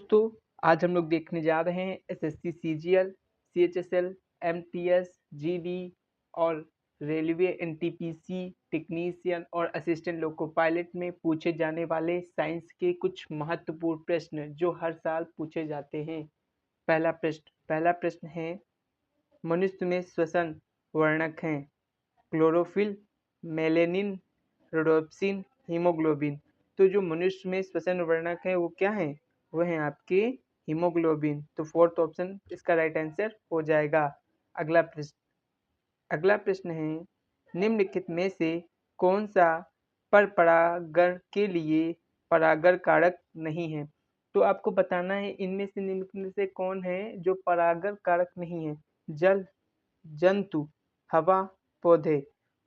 दोस्तों, आज हम लोग देखने जा रहे हैं SSC CGL, CHSL, MTS, GD और रेलवे एनटीपीसी टेक्नीशियन और असिस्टेंट लोको पायलट में पूछे जाने वाले साइंस के कुछ महत्वपूर्ण प्रश्न जो हर साल पूछे जाते हैं। पहला प्रश्न है, मनुष्य में श्वसन वर्णक हैं क्लोरोफिल, मेलेनिन, रोडोप्सिन, हीमोग्लोबिन। तो जो मनुष्य में श्वसन वर्णक है वो क्या है? वो है आपके हीमोग्लोबिन। तो फोर्थ ऑप्शन इसका राइट आंसर हो जाएगा। अगला प्रश्न है, निम्नलिखित में से कौन सा परपरागण के लिए परागण कारक नहीं है? तो आपको बताना है इनमें से निम्नलिखित में से कौन है जो परागण कारक नहीं है। जल, जंतु, हवा, पौधे।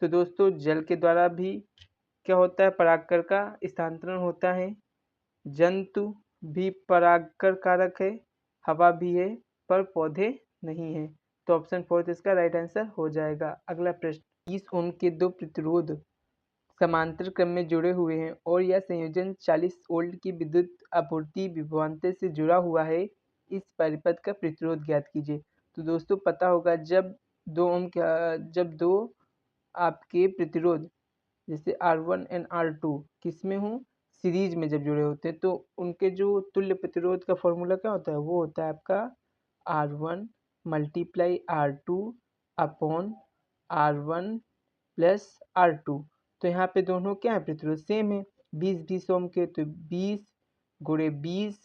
तो दोस्तों, जल के द्वारा भी क्या होता है? परागकण का स्थानांतरण होता है। जंतु भी परागकण कारक है, हवा भी है, पर पौधे नहीं है। तो ऑप्शन फोर्थ इसका राइट आंसर हो जाएगा। अगला प्रश्न, 20 ओम के दो प्रतिरोध समांतर क्रम में जुड़े हुए हैं और यह संयोजन 40 वोल्ट की विद्युत आपूर्ति विभवांतर से जुड़ा हुआ है। इस परिपथ का प्रतिरोध ज्ञात कीजिए। तो दोस्तों, पता होगा जब दो आपके प्रतिरोध जैसे R1 एंड R2 किसमें हो? सीरीज में जब जुड़े होते हैं तो उनके जो तुल्य प्रतिरोध का फॉर्मूला क्या होता है? वो होता है आपका R1 multiply R2 upon R1 plus R2। तो यहाँ पे दोनों क्या है? प्रतिरोध सेम है। 20 ओम के, तो 20 गुणे 20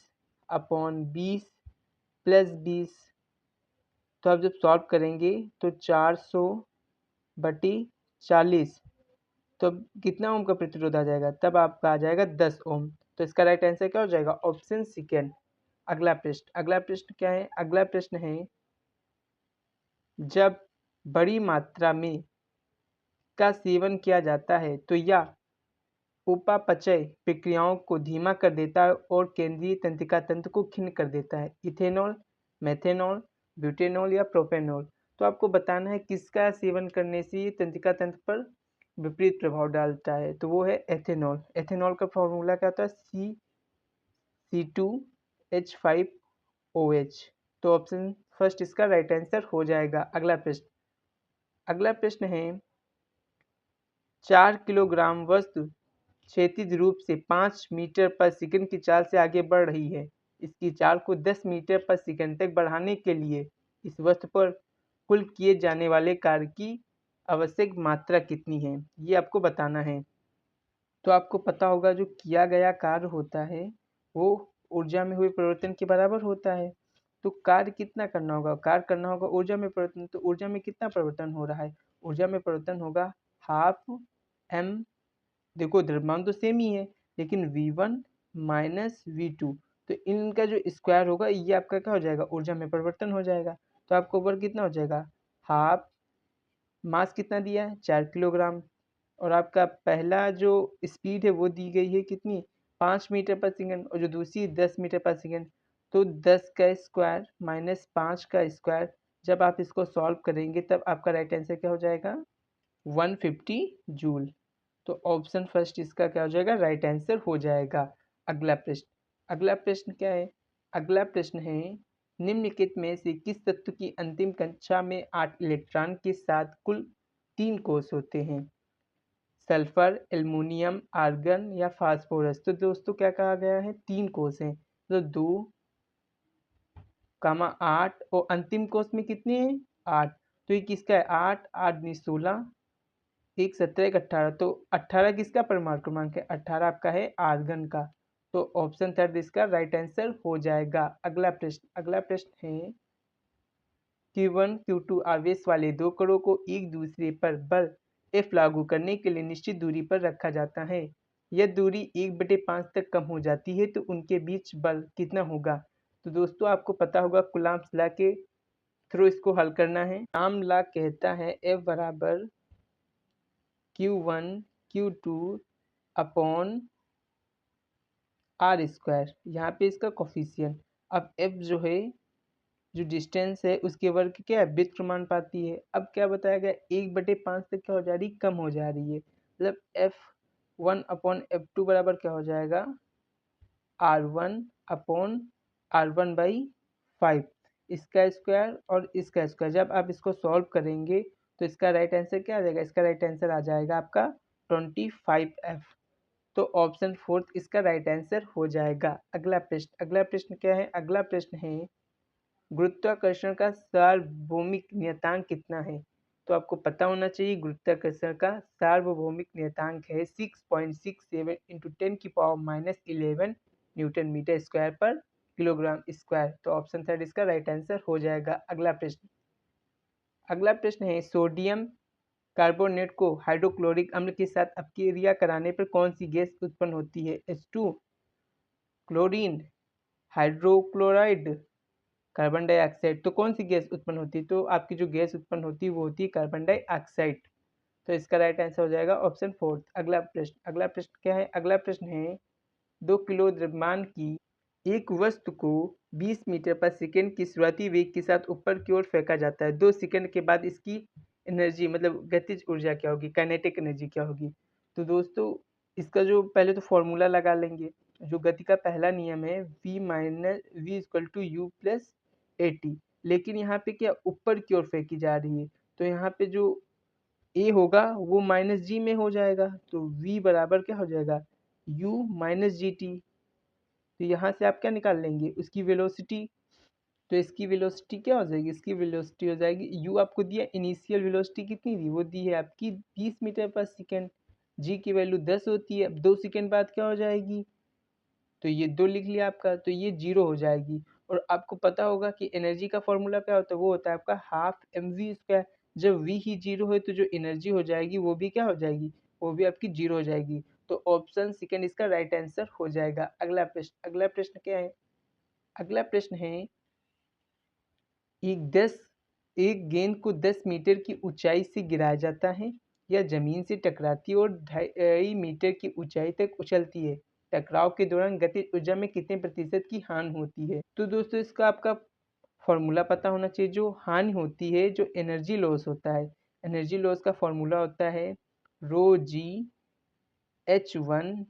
अपॉन 20 प्लस 20। तो आप जब सॉल्व करेंगे तो 400 बटी 40, तो कितना ओम का प्रतिरोध आ जाएगा? तब आपका आ जाएगा 10 ओम। तो इसका राइट आंसर क्या हो जाएगा? Option second. अगला प्रश्न क्या है? अगला प्रश्न है, जब बड़ी मात्रा में का सेवन किया जाता है तो यह उपापचय प्रक्रियाओं को धीमा कर देता है और केंद्रीय तंत्रिका तंत्र को खिन्न कर देता है। इथेनॉल, मेथेनॉल, ब्यूटेनॉल या प्रोपेनॉल। तो आपको बताना है किसका सेवन करने से ये तंत्रिका तंत्र पर विपरीत प्रभाव डालता है। तो वो है एथेनॉल। एथेनॉल का फॉर्मूला क्या होता है? C2H5OH। तो ऑप्शन फर्स्ट इसका राइट आंसर हो जाएगा। अगला प्रश्न है, 4 किलोग्राम वस्तु क्षैतिज रूप से 5 मीटर पर सेकंड की चाल से आगे बढ़ रही है। इसकी चाल को 10 मीटर पर सेकंड तक बढ़ाने के लिए इस वस्तु पर कुल किए जाने वाले कार्य की आवश्यक मात्रा कितनी है? ये आपको बताना है। तो आपको पता होगा जो किया गया कार्य होता है वो ऊर्जा में हुए परिवर्तन के बराबर होता है। तो कार्य कितना करना होगा? कार्य करना होगा ऊर्जा में परिवर्तन। तो ऊर्जा में कितना परिवर्तन हो रहा है? ऊर्जा में परिवर्तन होगा हाफ m। देखो, द्रव्यमान तो सेम ही है लेकिन V1 माइनस V2, तो इनका जो स्क्वायर होगा ये आपका क्या हो जाएगा? ऊर्जा में परिवर्तन हो जाएगा। तो आपको ऊपर कितना हो जाएगा? हाफ, मास कितना दिया है? 4 किलोग्राम, और आपका पहला जो स्पीड है वो दी गई है कितनी? 5 मीटर पर सेकंड, और जो दूसरी 10 मीटर पर सेकंड। तो 10 का स्क्वायर माइनस 5 का स्क्वायर, जब आप इसको सॉल्व करेंगे तब आपका राइट आंसर क्या हो जाएगा? 150 जूल। तो ऑप्शन फर्स्ट इसका क्या हो जाएगा? राइट आंसर हो जाएगा। अगला प्रश्न क्या है? अगला प्रश्न है, निम्नलिखित में से किस तत्व की अंतिम कक्षा में 8 इलेक्ट्रॉन के साथ कुल 3 कोष होते हैं? सल्फर, एल्युमिनियम, आर्गन या फास्फोरस। तो दोस्तों, क्या कहा गया है? 3 कोष हैं। तो 2, 8, और अंतिम कोष में कितने हैं? 8। तो ये किसका है? 8, 8 दूनी 16, 1 17, 1 18। तो 18 किसका परमाणु क्रमांक है? 18 आपका है आर्गन का। तो ऑप्शन थर्ड इसका राइट आंसर हो जाएगा। अगला प्रश्न है, Q1 Q2 आवेश वाले दो कणों को एक दूसरे पर बल F लागू करने के लिए निश्चित दूरी पर रखा जाता है। यह दूरी 1/5 तक कम हो जाती है तो उनके बीच बल कितना होगा? तो दोस्तों, आपको पता होगा कूलॉम्स लॉ के थ्रू इसको हल करना है। कूलॉम लॉ कहता है F बराबर Q1 Q2 upon R square. यहाँ पे इसका कोफिशिएंट। अब F जो है, जो डिस्टेंस है उसके वर्ग क्या है? विद्युत समानुपाती है। अब क्या बताया गया? 1/5 तक क्या हो जा रही? कम हो जा रही है। मतलब F1 अपॉन F2 बराबर क्या हो जाएगा? R1 अपॉन R1/5 इसका स्क्वायर और इसका स्क्वायर। जब आप इसको सॉल्व करेंगे तो इसका राइट आंसर क्या आ जाएगा? इसका राइट आंसर आ जाएगा आपका 25F। तो ऑप्शन फोर्थ इसका राइट आंसर हो जाएगा। अगला प्रश्न क्या है? अगला प्रश्न है गुरुत्वाकर्षण का सार्वभौमिक नियतांक कितना है? तो आपको पता होना चाहिए गुरुत्वाकर्षण का सार्वभौमिक नियतांक है 6.67 इंटू 10⁻11 न्यूटन मीटर स्क्वायर पर किलोग्राम स्क्वायर। तो ऑप्शन थर्ड इसका राइट आंसर हो जाएगा। अगला प्रश्न है सोडियम कार्बोनेट को हाइड्रोक्लोरिक अम्ल के साथ अपक्रिया कराने पर कौन सी गैस उत्पन्न होती है? H2, chlorine, hydrochloride, carbon dioxide. तो कौन सी गैस उत्पन्न होती है? तो आपकी जो गैस उत्पन्न होती है वो होती है कार्बन डाइऑक्साइड। तो इसका राइट आंसर हो जाएगा ऑप्शन फोर्थ। अगला प्रश्न क्या है? अगला प्रश्न है 2 किलो द्रव्यमान की एक वस्तु को 20 मीटर पर सेकेंड की शुरुआती वेग के साथ ऊपर की ओर फेंका जाता है। 2 सेकेंड के बाद इसकी एनर्जी मतलब गतिज ऊर्जा क्या होगी? काइनेटिक एनर्जी क्या होगी? तो दोस्तों इसका जो पहले तो फॉर्मूला लगा लेंगे। जो गति का पहला नियम है v=u+at। लेकिन यहाँ पे क्या ऊपर की ओर फेंकी जा रही है, तो यहाँ पे जो a होगा वो -g में हो जाएगा। तो v बराबर क्या हो जाएगा? u-gt। तो यहाँ से आप क्या निकाल लेंगे? उसकी वेलोसिटी। तो इसकी वेलोसिटी क्या हो जाएगी? इसकी वेलोसिटी हो जाएगी u। आपको दिया इनिशियल वेलोसिटी कितनी दी? वो दी है आपकी 20 मीटर पर सेकेंड। g की वैल्यू 10 होती है। अब 2 सेकेंड बाद क्या हो जाएगी? तो ये 2 लिख लिया आपका, तो ये 0 हो जाएगी। और आपको पता होगा कि एनर्जी का फॉर्मूला क्या होता है? वो होता है आपका हाफ mv²। जब v ही 0 है तो जो एनर्जी हो जाएगी वो भी क्या हो जाएगी? वो भी आपकी 0 हो जाएगी। तो ऑप्शन सेकेंड इसका राइट आंसर हो जाएगा। अगला प्रश्न क्या है? अगला प्रश्न है एक गेंद को 10 मीटर की ऊंचाई से गिराया जाता है या जमीन से टकराती है और 2.5 मीटर की ऊंचाई तक उछलती है। टकराव के दौरान गतिज ऊर्जा में कितने प्रतिशत की हानि होती है? तो दोस्तों इसका आपका फॉर्मूला पता होना चाहिए। जो हानि होती है, जो एनर्जी लॉस होता है, एनर्जी लॉस का फॉर्मूला होता है ρg h1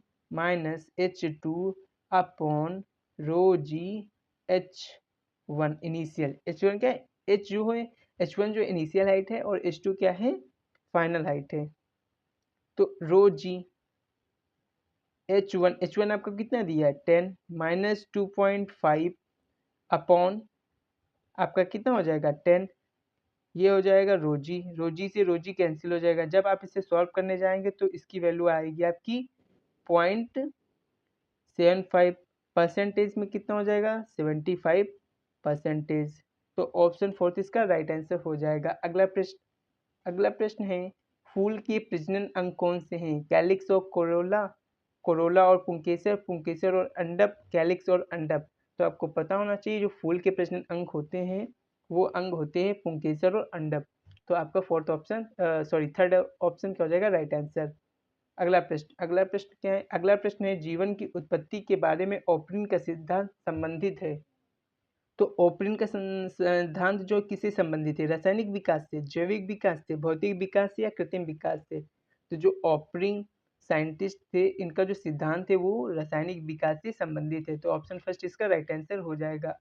h2 upon ρg h1 initial. h1 क्या है? h जो है h1 जो इनिशियल हाइट है और h2 क्या है? फाइनल हाइट है। तो ρg h1 आपको कितना दिया है? 10 माइनस 2.5 अपॉन आपका कितना हो जाएगा? 10। ये हो जाएगा रोजी। रोजी से रोजी कैंसिल हो जाएगा। जब आप इसे सॉल्व करने जाएंगे तो इसकी वैल्यू आएगी आपकी 0.75 परसेंटेज में कितना हो जाएगा? 75%। तो ऑप्शन फोर्थ इसका राइट आंसर हो जाएगा। अगला प्रश्न है फूल के प्रजनन अंग कौन से हैं? कैलिक्स और कोरोला, कोरोला और पुंकेसर, पुंकेसर और अंडप, कैलिक्स और अंडप। तो आपको पता होना चाहिए जो फूल के प्रजनन अंग होते हैं वो अंग होते हैं पुंकेसर और अंडप। तो आपका थर्ड ऑप्शन क्या हो जाएगा? Right answer. अगला प्रश्न क्या है? अगला प्रश्न है जीवन की उत्पत्ति के बारे में ओपरिन का सिद्धांत संबंधित है। तो ओपरिन का सिद्धांत जो किससे संबंधित है? रासायनिक विकास से, जैविक विकास से, भौतिक विकास से या कृत्रिम विकास से? तो जो ओपरिन साइंटिस्ट थे इनका जो सिद्धांत है वो रासायनिक विकास से संबंधित है। तो ऑप्शन फर्स्ट इसका राइट आंसर हो जाएगा।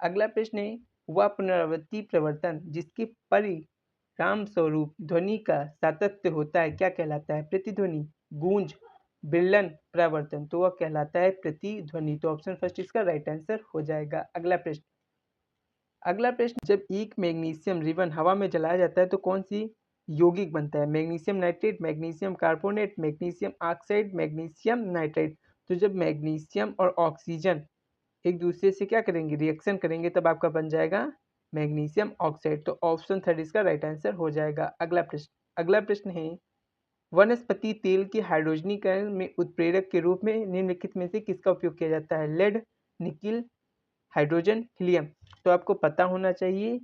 अगला प्रश्न है वह पुनरावृत्ति प्रवर्तन जिसके परिणाम स्वरूप ध्वनि का सातत्य होता है क्या कहलाता है? प्रतिध्वनि, गूंज, विरलन, परावर्तन। तो वह कहलाता है प्रतिध्वनि। तो ऑप्शन फर्स्ट इसका राइट आंसर हो जाएगा। अगला प्रश्न जब एक मैग्नीशियम रिबन हवा में जलाया जाता है तो कौन सी यौगिक बनता है? Magnesium nitrate, magnesium carbonate, magnesium oxide, magnesium nitride. तो जब मैग्नीशियम और ऑक्सीजन एक दूसरे से क्या करेंगे? रिएक्शन करेंगे, तब आपका बन जाएगा मैग्नीशियम ऑक्साइड। तो ऑप्शन थर्ड इसका राइट आंसर हो जाएगा। अगला प्रश्न है वनस्पति तेल के हाइड्रोजनीकरण में उत्प्रेरक के रूप में निम्नलिखित में से किसका उपयोग किया जाता है? Lead, nickel, hydrogen, helium. तो आपको पता होना चाहिए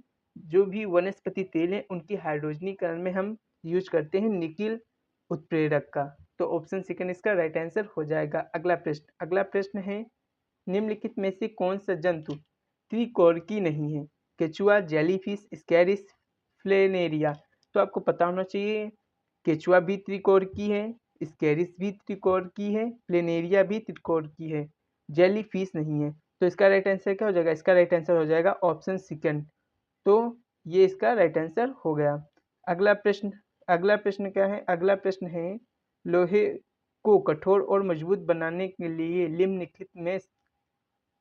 जो भी वनस्पति तेल है उनके हाइड्रोजनीकरण में हम यूज करते हैं निकिल उत्प्रेरक का। तो ऑप्शन सेकंड इसका राइट आंसर हो जाएगा। अगला प्रश्न है निम्नलिखित में से कौन सा जंतु त्रिकोरकी नहीं है? केचुआ, जेलीफिश, स्कैरिस, फ्लेनेरिया। तो आपको पता होना चाहिए केचुआ भी त्रिकोरकी है, स्कैरिस भी त्रिकोरकी है, प्लेनेरिया भी त्रिकोरकी है। जेली फिश नहीं है। तो इसका राइट आंसर क्या हो जाएगा? इसका राइट आंसर हो जाएगा ऑप्शन सेकंड। तो ये इसका राइट आंसर हो गया। अगला प्रश्न क्या है? अगला प्रश्न है, लोहे को कठोर और मजबूत बनाने के लिए निम्नलिखित में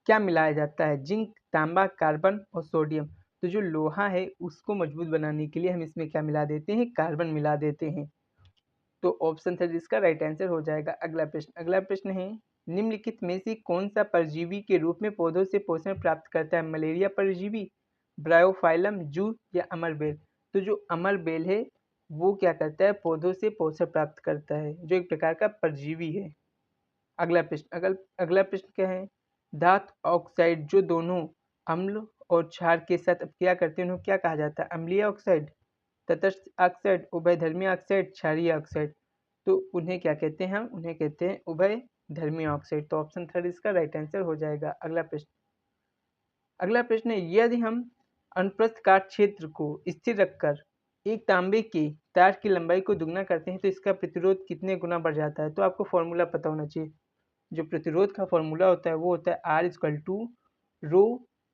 क्या मिलाया जाता है? जिंक, तांबा, कार्बन और सोडियम। तो जो लोहा है उसको मजबूत बनाने के लिए हम इसमें क्या मिला देते हैं? कार्बन मिला देते हैं। तो ऑप्शन थर्ड इसका राइट आंसर हो जाएगा। अगला प्रश्न है, निम्नलिखित में से कौन सा परजीवी के रूप में पौधों से पोषण प्राप्त करता है? मलेरिया परजीवी, ब्रायोफाइलम, जू या अमरबेल। तो जो अमरबेल है वो क्या करता है? पौधों से पोषण प्राप्त करता है, जो एक प्रकार का परजीवी है। अगला प्रश्न क्या है? धातु ऑक्साइड जो दोनों अम्ल और क्षार के साथ क्रिया करते हैं उन्हें क्या कहा जाता है? अम्लीय ऑक्साइड, तटस्थ ऑक्साइड, उभयधर्मी ऑक्साइड, क्षारीय ऑक्साइड। तो उन्हें क्या कहते हैं? हम उन्हें कहते हैं उभयधर्मी ऑक्साइड। तो ऑप्शन थर्ड इसका राइट आंसर हो जाएगा। अगला प्रश्न है, यदि हम अनुप्रस्थ काट क्षेत्र को स्थिर रखकर एक तांबे के तार की लंबाई को दुगना करते हैं तो इसका प्रतिरोध कितने गुना बढ़ जाता है? तो आपको फॉर्मूला पता होना चाहिए। जो प्रतिरोध का फॉर्मूला होता है वो होता है R equal to rho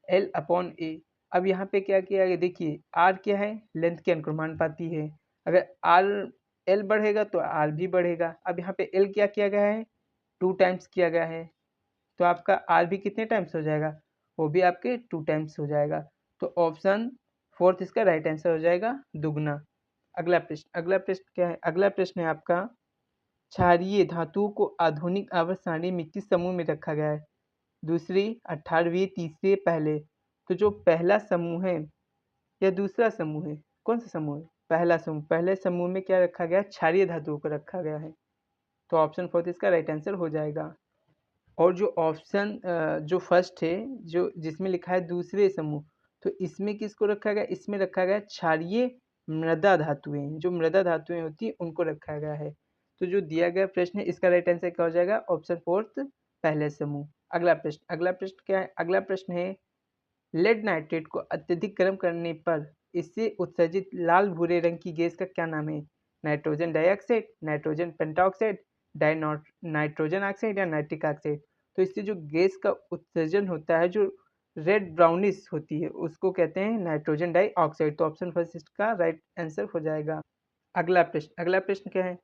L upon A. अब यहाँ पे क्या किया गया? देखिए आर क्या है? लेंथ के अनुक्रमानुपाती है। अगर आर एल बढ़ेगा तो आर भी बढ़ेगा। अब यहाँ पे एल क्या किया गया है? 2 टाइम्स किया गया है। तो आपका आर भी कितने टाइम्स हो जाएगा? वो भी आपके 2 टाइम्स हो जाएगा। तो ऑप्शन फोर्थ इसका राइट आंसर हो जाएगा, दुगना। अगला प्रश्न क्या है? अगला प्रश्न है आपका, क्षारीय धातुओं को आधुनिक आवर्त सारणी में किस समूह में रखा गया है? दूसरी, 18वीं, तीसरे, पहले। तो जो पहला समूह है या दूसरा समूह है, कौन सा समूह है? पहला समूह। पहले समूह में क्या रखा गया? क्षारीय धातुओं को रखा गया है। तो ऑप्शन फोर्थ इसका राइट आंसर हो जाएगा। और जो ऑप्शन जो फर्स्ट है, जो जिसमें लिखा है दूसरे समूह, तो इसमें किसको रखा गया? इसमें रखा गया क्षारीय मृदा धातुएं। जो मृदा धातुएं होती हैं उनको रखा गया है। तो जो दिया गया प्रश्न है इसका राइट आंसर क्या हो जाएगा? ऑप्शन फोर्थ, पहले समूह। अगला प्रश्न क्या है? अगला प्रश्न है, लेड नाइट्रेट को अत्यधिक गर्म करने पर इससे उत्सर्जित लाल भूरे रंग की गैस का क्या नाम है? Nitrogen dioxide, nitrogen pentoxide, nitrogen oxide या नाइट्रिक ऑक्साइड। तो इससे जो गैस का उत्सर्जन होता है जो रेड ब्राउनिश होती है उसको कहते हैं नाइट्रोजन डाइऑक्साइड। तो ऑप्शन फर्स्ट इसका राइट आंसर हो जाएगा। अगला प्रश्न क्या है?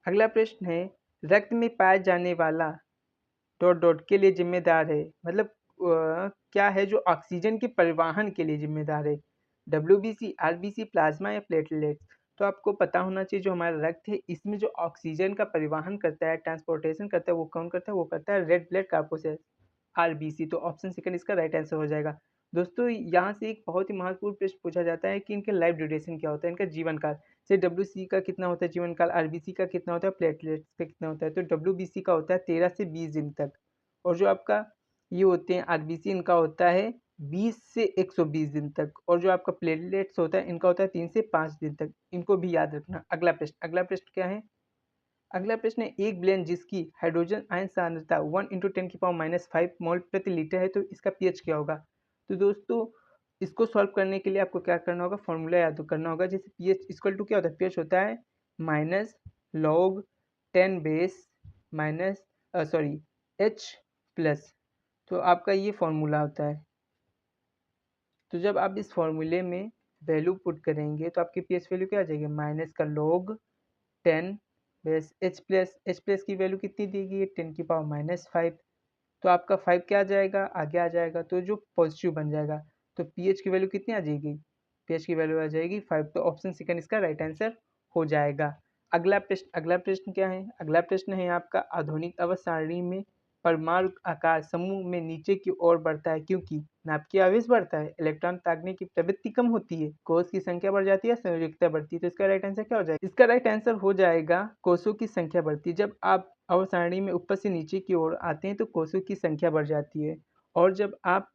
अगला प्रश्न है, रक्त में पाया जाने वाला डॉट डॉट के लिए जिम्मेदार है, मतलब क्या है जो ऑक्सीजन के परिवहन के लिए जिम्मेदार है? डब्ल्यूबीसी, आरबीसी, प्लाज्मा या प्लेटलेट्स। तो आपको पता होना चाहिए जो हमारा रक्त है इसमें जो ऑक्सीजन का परिवहन करता है, ट्रांसपोर्टेशन करता है, वो कौन करता है? वो करता है रेड ब्लड कॉर्पसेस, आरबीसी। तो ऑप्शन सेकंड इसका राइट आंसर हो जाएगा। दोस्तों यहाँ से एक बहुत ही महत्वपूर्ण प्रश्न पूछा जाता है कि इनके लाइफ ड्यूरेशन क्या होता है, इनका जीवन काल। जैसे डब्ल्यूसी का कितना होता है जीवन काल, आरबीसी का कितना होता है, प्लेटलेट्स का कितना होता है? तो डब्ल्यूबीसी का होता है 13 से 20 दिन तक। और जो आपका ये होते हैं आरबीसी, इनका होता है 20 से 120 दिन तक। और जो आपका प्लेटलेट्स होता है इनका होता है 3 से 5 दिन तक। इनको भी याद रखना। अगला प्रश्न क्या है? अगला प्रश्न है, एक ब्लेंड जिसकी हाइड्रोजन आयन सांद्रता 1 × 10⁻⁵ मोल प्रति लीटर है तो इसका पीएच क्या होगा? तो दोस्तों इसको सॉल्व करने के लिए आपको क्या करना होगा? फॉर्मूला याद करना होगा। जैसे पीएच इक्वल टू क्या होता है? पीएच होता है minus log 10 base minus sorry H plus. तो आपका ये फॉर्मूला होता है। तो जब आप इस फॉर्मूले में वैल्यू पुट करेंगे तो आपकी पीएच वैल्यू क्या आ जाएगी? माइनस का लॉग 10 बेस एच प्लस की वैल्यू कितनी दी गई है? 10⁻⁵। तो आपका 5 क्या आ जाएगा? आगे आ जाएगा तो जो पॉजिटिव बन जाएगा। तो पीएच की वैल्यू कितनी आ जाएगी? पीएच की वैल्यू आ जाएगी 5। तो ऑप्शन सेकंड इसका राइट आंसर हो जाएगा। अगला प्रश्न क्या है? अगला प्रश्न है आपका, आधुनिक अवस्था सारणी में परमाणु आकार समूह में नीचे की ओर बढ़ता है क्योंकि नाभिकीय आवेश बढ़ता है, इलेक्ट्रॉन तागने की प्रवृत्ति कम होती है, कोष की संख्या बढ़ जाती है, संयोजकता बढ़ती है। तो इसका राइट आंसर क्या हो जाएगा? इसका राइट आंसर हो जाएगा कोषों की संख्या बढ़ती है। जब आप अवस्था सारणी में ऊपर से नीचे की ओर आते हैं तो कोषों की संख्या बढ़ जाती है। और जब आप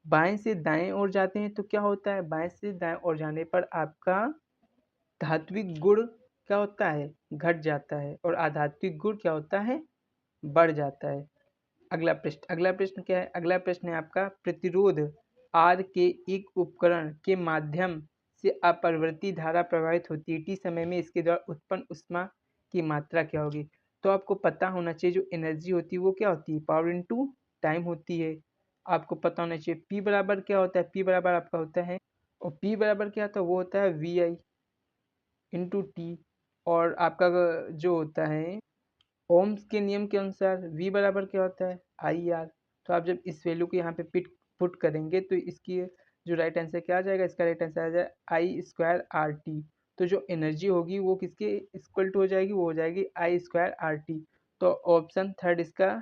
बाएं से दाएं ओर जाते हैं तो क्या होता है? बाएं से दाएं ओर जाने पर आपका धात्विक गुण क्या होता है? घट जाता है। और आधात्विक गुण क्या होता है? बढ़ जाता है। अगला प्रश्न क्या है? अगला प्रश्न है आपका, प्रतिरोध आर के एक उपकरण के माध्यम से अपरिवर्ती धारा प्रवाहित होती है, टी समय में इसके द्वारा उत्पन्न ऊष्मा की मात्रा क्या होगी? तो आपको पता होना चाहिए जो एनर्जी होती है वो क्या होती है? पावर इनटू टाइम होती है। आपको पता होना चाहिए P बराबर क्या होता है। P बराबर आपका होता है, और P बराबर क्या होता है, वो होता है VI इंटू टी। और आपका जो होता है ओम्स के नियम के अनुसार V बराबर क्या होता है, IR। तो आप जब इस वैल्यू को यहाँ पे पुट करेंगे तो इसकी जो राइट आंसर क्या आ जाएगा, इसका राइट आंसर आ जाएगा I²RT। तो जो एनर्जी होगी वो किसके इक्वल टू हो जाएगी, वो हो जाएगी I²RT। तो ऑप्शन थर्ड इसका,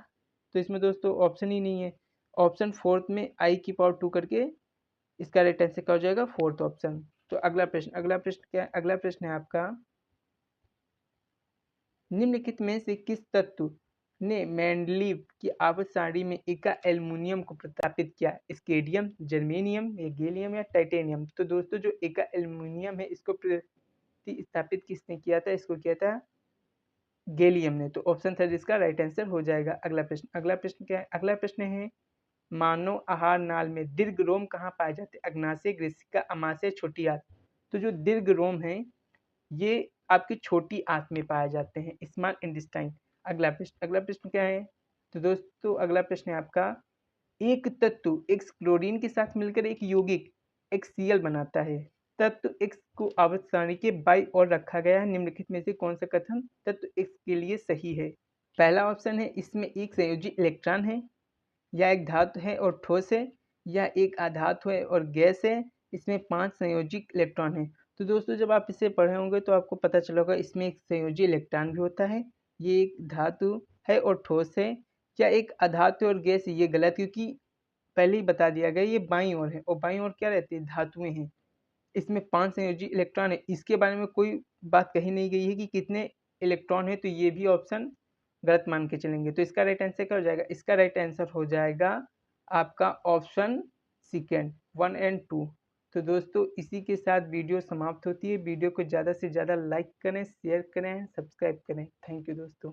तो इसमें दोस्तों ऑप्शन ही नहीं है। ऑप्शन फोर्थ में I⁴ करके इसका राइट आंसर क्या हो जाएगा, फोर्थ ऑप्शन। तो अगला प्रश्न क्या है, अगला प्रश्न है आपका, निम्नलिखित में से किस तत्व ने मेंडलीव की आवृत सारणी में एका एल्युमिनियम को प्रतिस्थापित किया, स्केडियम, जर्मेनियम या गैलियम या टाइटेनियम। तो दोस्तों जो एका एल्युमिनियम है इसको प्रतिस्थापित किसने किया था, इसको किया था गैलियम ने। तो ऑप्शन थर्ड इसका राइट आंसर हो जाएगा। अगला प्रश्न क्या है, अगला प्रश्न है, मानव आहार नाल में दीर्घ रोम कहाँ पाए जाते हैं, अग्नाशय, ग्रीसिका, अमाशय, छोटी आंत। तो जो दीर्घ रोम है ये आपकी छोटी आंत में पाए जाते हैं, स्मॉल इंटेस्टाइन। अगला प्रश्न क्या है, तो दोस्तों अगला प्रश्न है आपका, एक तत्व एक्स क्लोरीन के साथ मिलकर एक यौगिक HCl बनाता है। तत्व एक्स को आवर्त सारणी के बाईं ओर रखा गया है, निम्नलिखित में से कौन सा कथन तत्व एक्स के लिए सही है। पहला ऑप्शन है, इसमें एक संयोजी इलेक्ट्रॉन है, या एक धातु है और ठोस है, या एक अधातु है और गैस है, इसमें 5 संयोजी इलेक्ट्रॉन है। तो दोस्तों जब आप इसे पढ़े होंगे तो आपको पता चला होगा इसमें एक संयोजी इलेक्ट्रॉन भी होता है, ये एक धातु है और ठोस है, या एक अधातु और गैस। ये गलत, क्योंकि पहले ही बता दिया गया ये बाईं ओर है, और बाईं ओर क्या रहती है, धातुएं हैं। इसमें 5 संयोजी इलेक्ट्रॉन है, इसके बारे में कोई बात कही नहीं गई है कि कितने इलेक्ट्रॉन है, तो ये भी ऑप्शन गलत मान के चलेंगे। तो इसका राइट आंसर क्या हो जाएगा, इसका राइट आंसर हो जाएगा आपका ऑप्शन सेकेंड 1 एंड 2। तो दोस्तों इसी के साथ वीडियो समाप्त होती है। वीडियो को ज़्यादा से ज़्यादा लाइक करें, शेयर करें, सब्सक्राइब करें। थैंक यू दोस्तों।